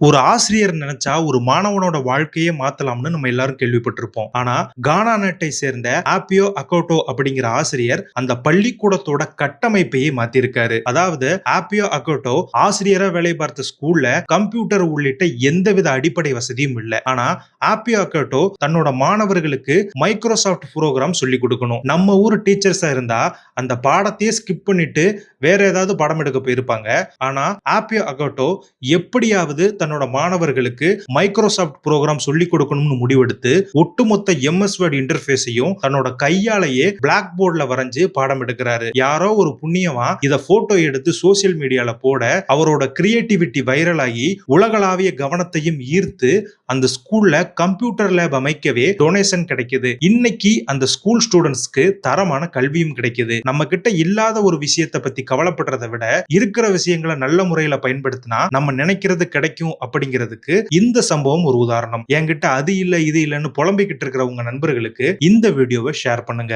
ஒரு ஆசிரியர் நினைச்சா ஒரு மாணவனோட வாழ்க்கையே மாத்தலாம்னு நம்ம எல்லாரும் கேள்விப்பட்டிருப்போம். ஆனா கானா நாட்டை சேர்ந்த ஆப்பியோ அகோட்டோ அப்படிங்கிற ஆசிரியர் அந்த பள்ளிக்கூடத்தோட கட்டமைப்பையே மாத்திருக்காரு. அதாவது ஆப்பியோ அகோட்டோ ஆசிரியரா வேலை பார்த்த ஸ்கூல்ல கம்ப்யூட்டர் உள்ளிட்ட எந்தவித அடிப்படை வசதியும் இல்ல. ஆனா ஆப்பியோ அகோட்டோ தன்னோட மாணவர்களுக்கு மைக்ரோசாஃப்ட் புரோகிராம் சொல்லி கொடுக்கணும். நம்ம ஊர் டீச்சர்ஸா இருந்தா அந்த பாடத்தையே ஸ்கிப் பண்ணிட்டு வேற ஏதாவது பாடம் எடுக்க போயிருப்பாங்க. ஆனா ஆப்பியோ அகோட்டோ எப்படியாவது தன்னோட மாணவர்களுக்கு மைக்ரோசாஃப்ட் புரோகிராம் சொல்லிக் கொடுக்கணும்னு முடிவெடுத்து ஒட்டுமொத்த எம்எஸ் வேர்ட் இன்டர்ஃபேஸையும் தன்னோட கையாலேயே பிளாக் போர்ட்ல வரைஞ்சு பாடம் எடுக்கிறாரு. யாரோ ஒரு புண்ணியமா இத போட்டோ எடுத்து சோசியல் மீடியால போட அவரோட கிரியேட்டிவிட்டி வைரல் ஆகி உலகளாவிய கவனத்தையும் ஈர்த்து அந்த ஸ்கூல்ல கம்ப்யூட்டர் லேப் அமைக்கவே டொனேஷன் கிடைக்குது. இன்னைக்கு அந்த ஸ்கூல் ஸ்டூடெண்ட்ஸ்க்கு தரமான கல்வியும் கிடைக்குது. நம்ம கிட்ட இல்லாத ஒரு விஷயத்தை பத்தி கவலைப்படுறதை விட இருக்கிற விஷயங்களை நல்ல முறையில பயன்படுத்தினா நம்ம நினைக்கிறது கிடைக்கும் அப்படிங்கிறதுக்கு இந்த சம்பவம் ஒரு உதாரணம். என்கிட்ட அது இல்ல இது இல்லன்னு புலம்பிக்கிட்டு இருக்கிற உங்க நண்பர்களுக்கு இந்த வீடியோவை ஷேர் பண்ணுங்க.